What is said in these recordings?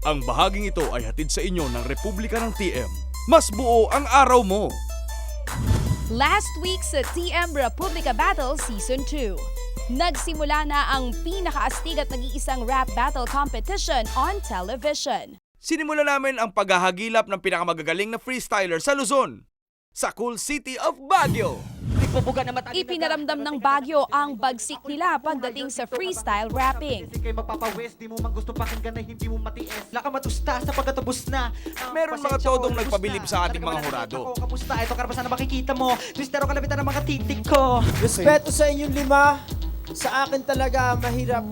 Ang bahaging ito ay hatid sa inyo ng Republika ng TM. Mas buo ang araw mo! Last week sa TM Republika Battle Season 2. Nagsimula na ang pinakaastig at nag-iisang rap battle competition on television. Sinimula namin ang paghahagilap ng pinakamagagaling na freestyler sa Luzon, sa cool city of Baguio. Ipinaramdam ng Baguio ang bagsik nila pagdating sa freestyle rapping. Kay mapapawis, di mo man gusto pakinggan na hindi mo matiis. Nakamatusta sa pagkatubos na. Meron mga todong nagpabilib sa ating mga hurado. Kamusta? Ito karapasan na makikita mo. Twistero kalabitan ng mga titik ko. Respeto sa inyong lima. Sa akin talaga mahirap.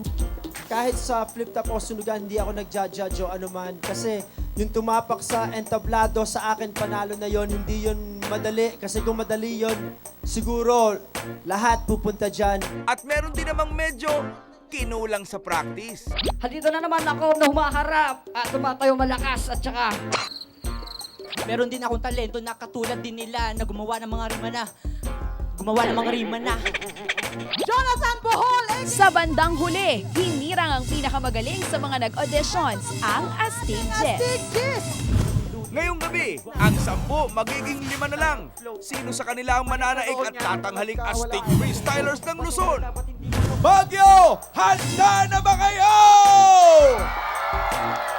Kahit sa flip-top o sunugan, hindi ako nagja-judge o anuman. Kasi yung tumapak sa entablado, sa akin panalo na yon. Hindi yon madali. Kasi kung madali yon, siguro lahat pupunta dyan. At meron din namang medyo kinulang sa practice. Halito na naman ako na humaharap at tumatayo malakas at saka Meron din akong talento na katulad din nila na gumawa ng mga rima na. Jonathan Bohol! Sa bandang huli, hinirang ang pinakamagaling sa mga nag-auditions, ang Astig Jess. Ngayong gabi, ang 10 magiging 5 na lang. Sino sa kanila ang mananaig at tatanghaling astig freestylers ng Luzon? Baguio! Handa na ba kayo?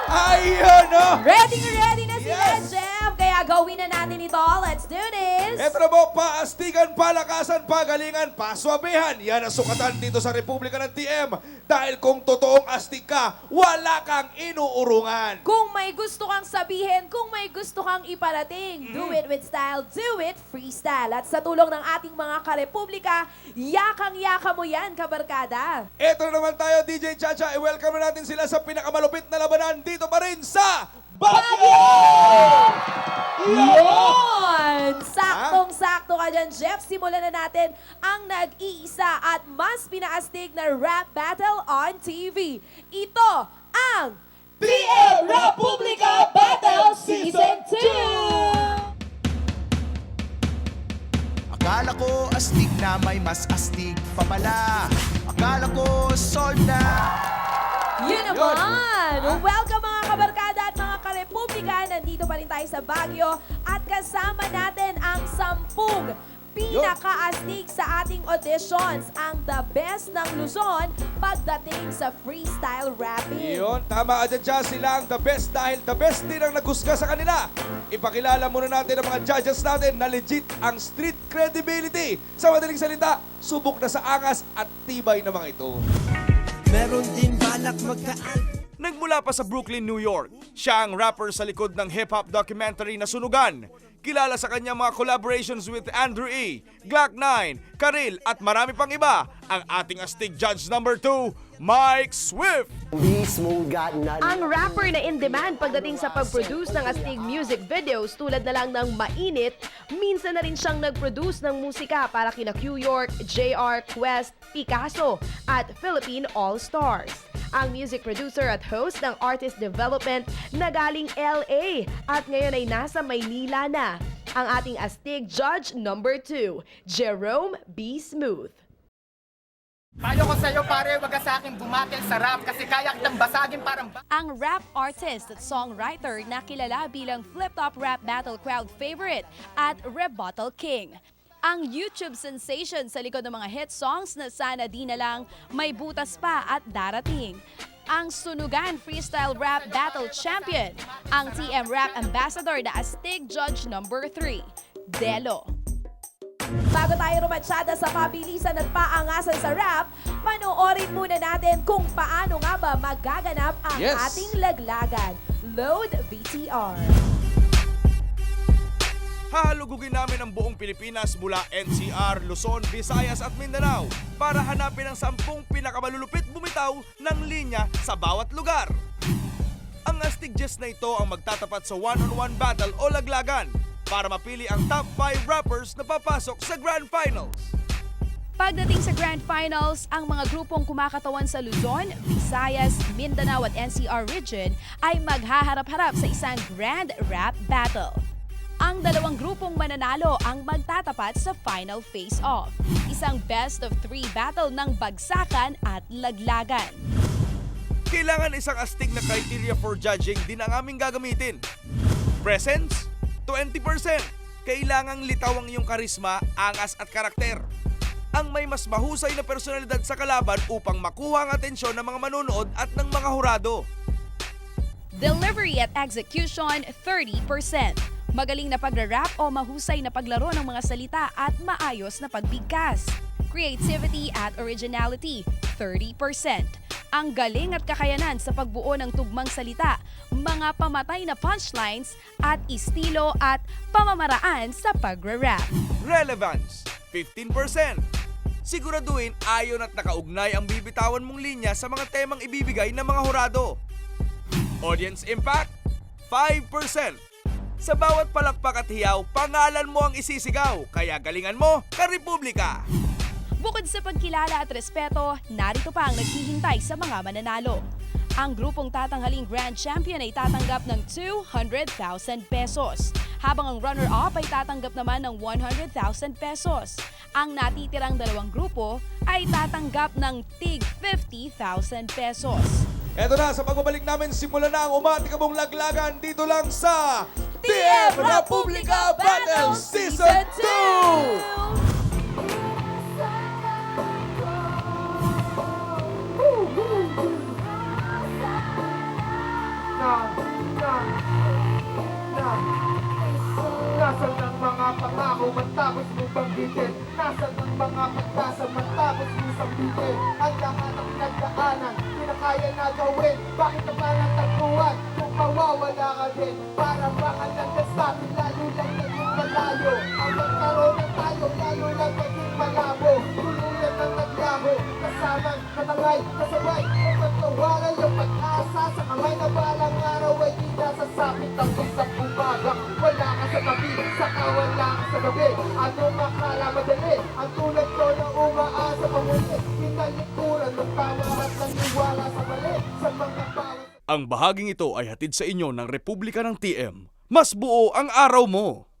Ayan na! Ready na sila, Yes! Jeff! Kaya gawin na natin ito. Let's do this! Eto na po, paastigan, palakasan, pagalingan, paswabehan. Yan ang sukatan dito sa Republika ng TM. Dahil kung totoong astig ka, wala kang inuurungan. Kung may gusto kang sabihin, kung may gusto kang iparating, do it with style, do it freestyle. At sa tulong ng ating mga karepublika, yakang-yaka mo yan, kabarkada. Eto na naman tayo, DJ Chacha. I-welcome na natin sila sa pinakamalupit na labanan dito pa rin sa Baguio! Yun! Saktong-sakto ka dyan, Jeff. Simulan na natin ang nag-iisa at mas pinaastig na rap battle on TV. Ito ang TM Republika Battle Season 2! Akala ko astig na may mas astig pa pala. Akala ko sold na. Yun naman! Welcome mga kabarkada at mga karepublika. Nandito pa rin tayo sa Baguio at kasama natin ang 10 pinakaastig sa ating auditions. Ang the best ng Luzon pagdating sa freestyle rapping. Yun, tama ka dyan, Jazz. Sila ang the best dahil the best din ang naghusga sa kanila. Ipakilala muna natin ang mga judges natin na legit ang street credibility. Sa madaling salita, subok na sa angas at tibay na mga ito. Meron din balak magkaan. Nagmula pa sa Brooklyn, New York, siya ang rapper sa likod ng hip-hop documentary na Sunugan. Kilala sa kanyang mga collaborations with Andrew E., Glock 9, Karil at marami pang iba, ang ating astig judge number 2, Mike Swift. Ang rapper na in demand pagdating sa pag-produce ng astig music videos tulad na lang ng Mainit, minsan na rin siyang nag-produce ng musika para kina Q York, JR, Quest, Picasso at Philippine All-Stars. Ang music producer at host ng Artist Development na galing LA at ngayon ay nasa Maynila na. Ang ating astig judge number 2, Jerome B. Smooth. Payo ko sa'yo pare, wag ka sa akin bumatil sa rap kasi kaya kitang basagin parang Ang rap artist at songwriter na kilala bilang flip-top rap battle crowd favorite at Rebuttal King. Ang YouTube sensation sa likod ng mga hit songs na Sana Di Na Lang, May Butas Pa at Darating. Ang Sunugan Freestyle Rap Battle Champion. Ang TM Rap Ambassador na astig judge number 3, Delo. Bago tayo rumatsyada sa pabilisan at paangasan sa rap, panoorin muna natin kung paano nga ba magaganap ang Yes. ating laglagan. Load VTR. Hahalugugin namin ang buong Pilipinas mula NCR, Luzon, Visayas at Mindanao para hanapin ang 10 pinakamalulupit bumitaw ng linya sa bawat lugar. Ang astig judge na ito ang magtatapat sa one-on-one battle o laglagan para mapili ang top 5 rappers na papasok sa Grand Finals. Pagdating sa Grand Finals, ang mga grupong kumakatawan sa Luzon, Visayas, Mindanao at NCR region ay maghaharap-harap sa isang Grand Rap Battle. Ang dalawang grupong mananalo ang magtatapat sa final face-off, isang best of 3 battle ng bagsakan at laglagan. Kailangan isang astig na criteria for judging din ang aming gagamitin. Presence, 20%. Kailangang litaw ang iyong karisma, angas at karakter. Ang may mas mahusay na personalidad sa kalaban upang makuha ang atensyon ng mga manonood at ng mga hurado. Delivery at execution, 30%. Magaling na pagra-rap o mahusay na paglaro ng mga salita at maayos na pagbigkas. Creativity at originality, 30%. Ang galing at kakayanan sa pagbuo ng tugmang salita, mga pamatay na punchlines at estilo at pamamaraan sa pagra-rap. Relevance, 15%. Siguraduhin ayon at nakaugnay ang bibitawan mong linya sa mga temang ibibigay ng mga hurado. Audience impact, 5%. Sa bawat palakpak at hiyaw, pangalan mo ang isisigaw, kaya galingan mo, Karepublika! Bukod sa pagkilala at respeto, narito pa ang naghihintay sa mga mananalo. Ang grupong tatanghaling Grand Champion ay tatanggap ng 200,000 pesos, habang ang runner-up ay tatanggap naman ng 100,000 pesos. Ang natitirang dalawang grupo ay tatanggap ng tig 50,000 pesos. Eto na, sa pagbabalik namin, simula na ang umatikabong laglagan dito lang sa TM Republika Battle Season 2! Nasaan ang mga pangako matapos mo banggitin? Nasaan ang mga pagkasa matapos mo sambitin? Ang lahat ng nagdaanan, pinakaya na gawin. Bakit na ba natagpuan kung mawawala ka din? Parang baka nagkasabi, lalo lang naging malayo. Ang magkaroon na tayo, lalo lang naging malabo. Tuluyan ng naglaho, kasamang katangay, kasabay. Ang magtawaran yung pag-asa sa kamay na balang araw ay di nasasapit ang isang umaga. Wala ka sa tabi, saka wala ka sa gabi. Ano makala madali? Ang tulad ko na umaasa pamuli. Pinalikuran ng tawa at naniwala sa mali. Sa mga bawat Ang bahaging ito ay hatid sa inyo ng Republika ng TM. Mas buo ang araw mo!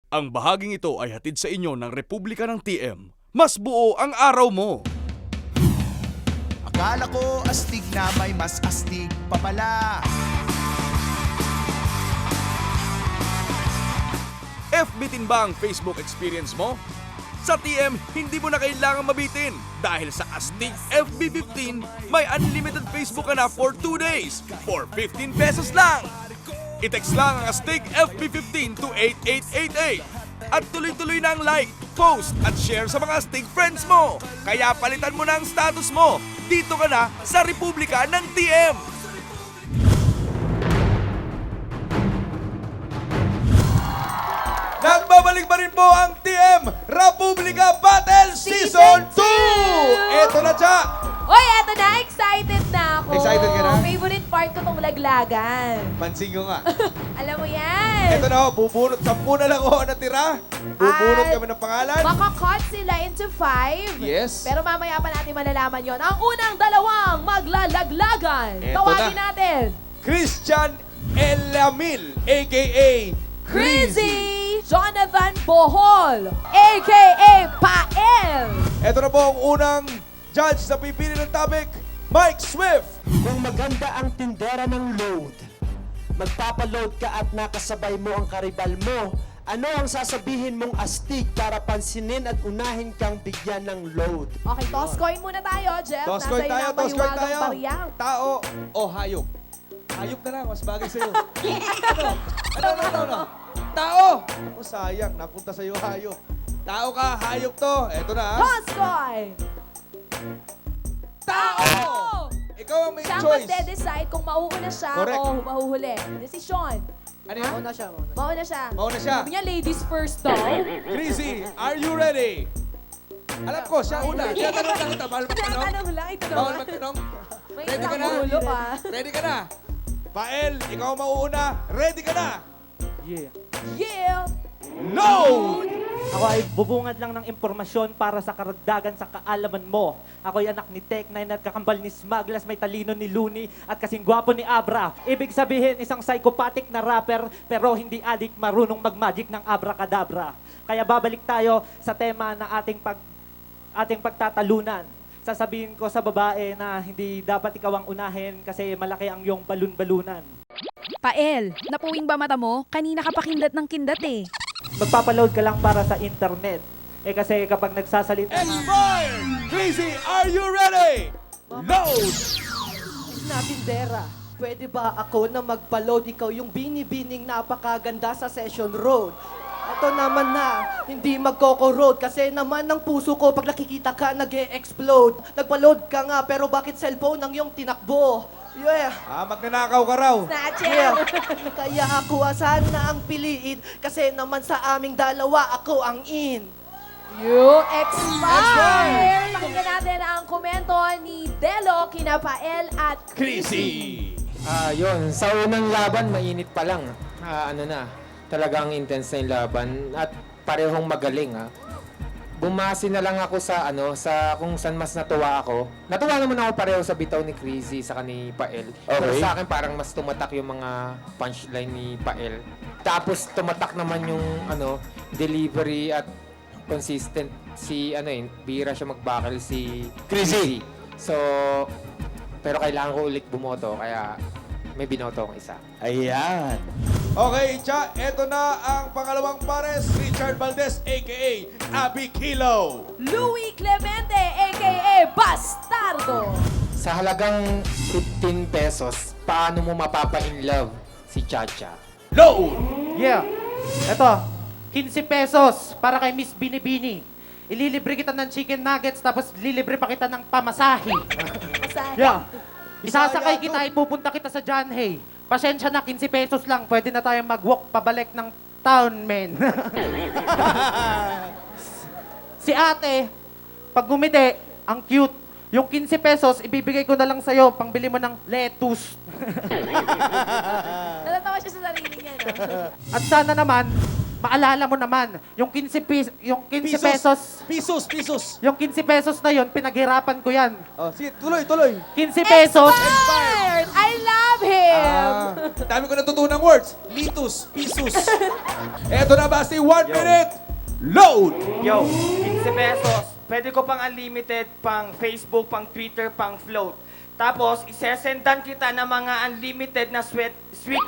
Ang bahaging ito ay hatid sa inyo ng Republika ng TM. Mas buo ang araw mo! Akala ko astig na may mas astig pa pala. FB din ba ang Facebook experience mo? Sa TM, hindi mo na kailangan mabitin dahil sa Astig FB15, may unlimited Facebook ka na for 2 days for 15 pesos lang. I-text lang ang Astig FB15 to 8888 at tuloy-tuloy na ang like, post at share sa mga Astig friends mo. Kaya palitan mo na ang status mo. Dito ka na sa Republika ng TM. Nagbabalik pa rin po ang TM Republika Battle Season 2! Eto na, Cha! Oy, eto na! Excited na ako! Excited ka na? Favorite part ko tong laglagan. Pansin ko nga. Alam mo yan! Eto na ho, bubunot. 10 na lang ho natira. Bubunot At kami ng pangalan. Makakat sila into 5. Yes. Pero mamaya pa natin malalaman yon. Ang unang dalawang maglalaglagan. Eto Tawagin na. natin. Christian Elamil, a.k.a. Crazy Jonathan Bohol, a.k.a. Pael. Eto na po ang unang judge na pipili ng topic, Mike Swift. Kung maganda ang tindera ng load, magpapaload ka at nakasabay mo ang karibal mo, ano ang sasabihin mong astig para pansinin at unahin kang bigyan ng load? Okay, toss coin muna tayo, Jeff. Toss coin Nasa iyo tayo, na ang toss coin mahiwagang tayo. bariyang. Tao o hayop? Hayop na lang, mas bagay sa'yo. Ano? Tao! O sayang, napunta sa'yo hayop. Tao ka, hayop to. Eto na. ha? Toss coin! Tao! Ikaw ang may Siya ang choice. magde-decide kung mauuna siya Correct. o mahuhuli. Desisyon. Ano yun? Mauna siya. Mauna siya. Sabi niya, ladies first daw. Chrissy, are you ready? Alam ko, siya una. Siya tanong lang kita. Bawal magtanong. Tinatanong lang, ito Bawal naman. magtanong. May Ready ka isang na? ulo ka. Ready ka na? Pael, ikaw ang mauuna. Ready ka na? Yeah! Load! Ako ay bubungad lang ng impormasyon para sa karagdagan sa kaalaman mo. Ako ay anak ni Tech9 at kakambal ni Smaglas, may talino ni Looney at kasing gwapo ni Abra. Ibig sabihin, isang psychopathic na rapper pero hindi addict marunong mag-magic ng abracadabra. Kaya babalik tayo sa tema na ating pagtatalunan. Sasabihin ko sa babae na hindi dapat ikaw ang unahin kasi malaki ang iyong balun-balunan. Pael, napuwing ba mata mo? Kanina ka pa kindat ng kindat eh. Magpapaload ka lang para sa internet. Eh kasi kapag nagsasalita ka, Expired! Chrissy, are you ready? Load! natin, Dera. Pwede ba ako na magpa-load ikaw yung binibining napakaganda sa Session Road? Ito naman na, hindi magkoko-road kasi naman ng puso ko pag nakikita ka nag-e-explode. Nagpa-load ka nga pero bakit cellphone ang iyong tinakbo? Yeah. Magnanakaw ka raw. Yeah. Kaya ako sana ang piliin kasi naman sa aming dalawa ako ang in. You expired! Pakinggan natin ang komento ni Delo, kina Pael at Chrissy! Yun, sa unang laban, mainit pa lang. Talagang intense na yung laban at parehong magaling. Bumasi na lang ako sa kung saan mas natuwa ako. Natuwa naman ako pareho sa bitaw ni Crazy sa ni Pael. Pero sa akin parang mas tumatak yung mga punchline ni Pael. Tapos tumatak naman yung delivery at consistent bihira siya magbakal si Crazy. So, pero kailangan ko ulit bumoto kaya may binoto akong isa. Ayan. Okay, Cha, eto na ang pangalawang pares, Richard Valdez, a.k.a. Abby Kilo. Louie Clemente, a.k.a. Bastardo. Sa halagang 15 pesos, paano mo mapapa-in-love si Chacha? Load! Yeah. Eto, 15 pesos para kay Miss Binibini. Ililibre kita ng chicken nuggets tapos lilibre pa kita ng pamasahe. Yeah. Isasakay kita, ipupunta kita sa John Hay. Pasensya na, 15 pesos lang. Pwede na tayo mag-walk pabalik ng town, men. Si ate, pag gumiti, ang cute. Yung 15 pesos, ibibigay ko na lang sa'yo, pangbili mo ng lettuce. Natatawa siya sa sarili niya, no? At sana naman, maalala mo naman, yung 15 pesos, yung 15 pesos na yon pinaghirapan ko yan. Oh, sige, tuloy. 15 pesos, Expired! I love him! Dami ko natutunang words. Litus, pisos. Eto na, Basti, 1 minute. Load! yo, 15 pesos Pwede ko pang unlimited, pang Facebook, pang Twitter, pang float. Tapos, isesendan kita ng mga unlimited na sweet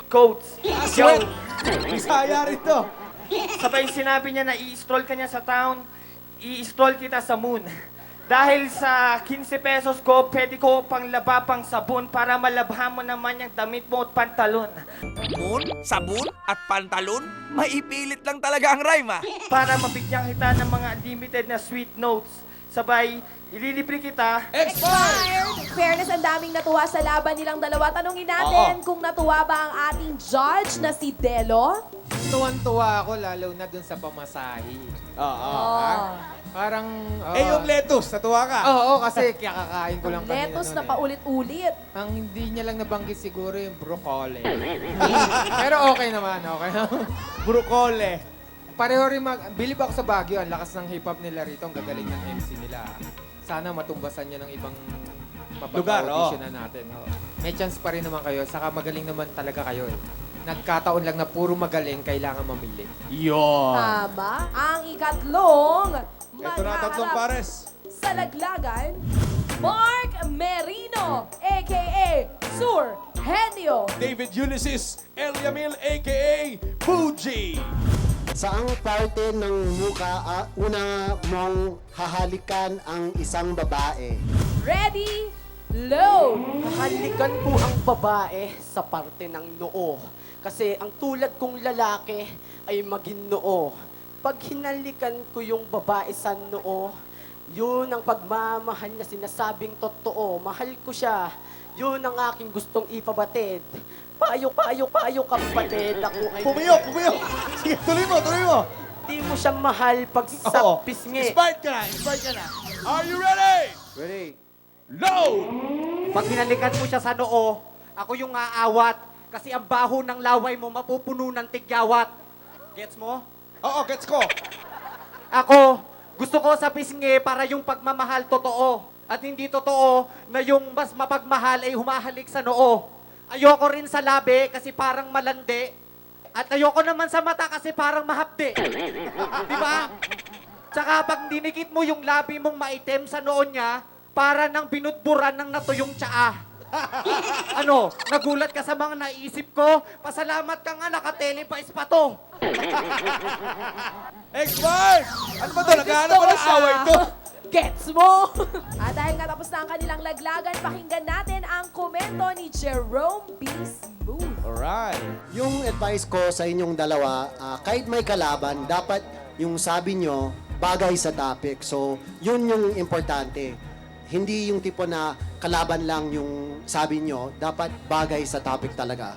codes. Sweat! Bisaya rin to. Sabay sinabi niya na i-stroll ka niya sa town, i-stroll kita sa moon. Dahil sa 15 pesos ko, pwede ko pang laba pang sabon para malabhan mo naman yung damit mo at pantalon. Moon, sabon, at pantalon? Maipilit lang talaga ang rhyme ah. Para mabigyan kita ng mga unlimited na sweet notes. Sabay, ililibre kita. Expired! Fairness, ang daming natuwa sa laban nilang dalawa. Tanungin natin kung natuwa ba ang ating judge na si Delo? Tuwan-tuwa ako lalo na dun sa pamasahe. Oh. Parang... Yung lettuce, natuwa ka? Oo, kasi kakakain ko lang kanina Lettuce nun na paulit-ulit. Ang hindi niya lang nabanggit siguro yung broccoli. Pero okay naman, okay naman. Brocole. Pareho rin bilib ako sa Baguio, ang lakas ng hip-hop nila rito, ang gagaling ng MC nila. Sana matumbasan niya ng ibang Lugar, mapag-audition na natin. Oo. May chance pa rin naman kayo, saka magaling naman talaga kayo eh. Nagkataon lang na puro magaling, kailangan mamili. Yun. Tama. Ang ikatlong Ito na tatlong maghaharap pares. sa laglagan, Mark Merino, a.k.a. Sur Henio. David Ulysses Eliamil, a.k.a. Fuji. Saang parte ng muka una mong hahalikan ang isang babae? Ready, load. Halikan po ang babae sa parte ng noo. Kasi ang tulad kong lalaki ay maging noo. Pag hinalikan ko yung babae sa noo, yun ang pagmamahal na sinasabing totoo. Mahal ko siya. Yun ang aking gustong ipabatid. Payo, kapatid. Ako ay... Pumiyok. Sige, tuloy mo. Di mo siya mahal pag sa pisngi. Inspired ka na. Are you ready? Ready. Load! Pag hinalikan mo siya sa noo, ako yung aawat. Kasi ang baho ng laway mo mapupuno ng tigyawat. Gets mo? Oo, gets ko. Ako, gusto ko sa pisngi para yung pagmamahal totoo. At hindi totoo na yung mas mapagmahal ay humahalik sa noo. Ayoko rin sa labi kasi parang malandi. At ayoko naman sa mata kasi parang mahapdi. Di ba? Tsaka pag dinikit mo yung labi mong maitim sa noo niya, para nang binudburan ng natuyong tsaa. Ano, nagulat ka sa mga naisip ko? Pasalamat ka nga, nakatelepais pa to. Expired! Ano ba to? Naghahanap pa ng away to. Gets mo? At dahil nga tapos na ang kanilang laglagan, pakinggan natin ang komento ni Jerome B. Smooth. Alright. Yung advice ko sa inyong dalawa, kahit may kalaban, dapat yung sabi nyo bagay sa topic. So, yun yung importante. Hindi yung tipo na kalaban lang yung sabi nyo, dapat bagay sa topic talaga.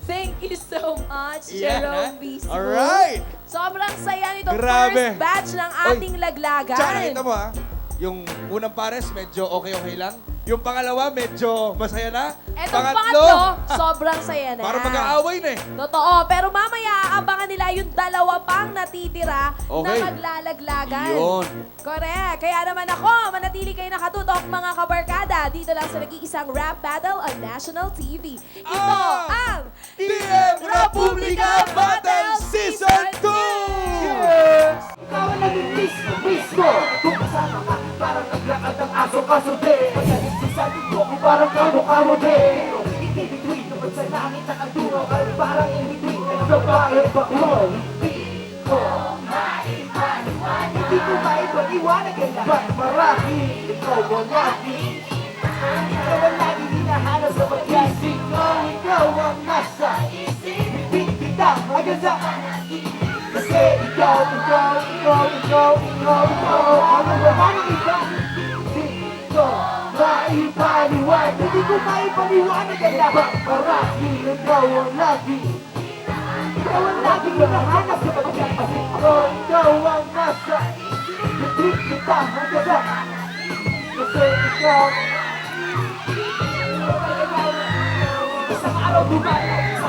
Thank you so much, Yeah, Jerome B. Smooth. Alright. Sobrang saya nitong Grabe. first batch ng ating laglagan. Tsaka nakita mo ha, yung unang pares medyo okay lang. Yung pangalawa medyo masaya na. Etong pangatlo, sobrang saya na. Parang mag-aaway na eh. Totoo. Pero mamaya, abangan nila yung dalawa pang natitira na Okay. maglalaglagan. Yun. Correct. Kaya naman ako, manatili kayo nakatutok mga kabarkada. Dito lang sa nag-iisang rap battle on National TV. Ito ang TM Republica Battle Season 2! Ikaw ang naging disco. Kung kasama ka, parang naglakad ng aso-aso din. Magaling si Sandy ko, parang kamo-kamo din. In-between, naman sa langit nakadungo ay parang in-between. Nagbabae ba ko? Hindi ko maipag-iwanag ang lahat marami. Ikaw ang lagi. Ikaw ang lagi hinahanap sa pag-isip ko. Ikaw ang nasa isip. Hindi kita maganda. Kasi ikaw ang lahat ng iba. Hindi ko maipaliwanag. Hindi ko maipaliwanag ang lahat marami. Ikaw ang lagi. Ikaw ang lagi hinahanap sa pag-isip ko. Ikaw ang nasa isip. Hindi kita maganda. Kasi ikaw isang araw bumalik.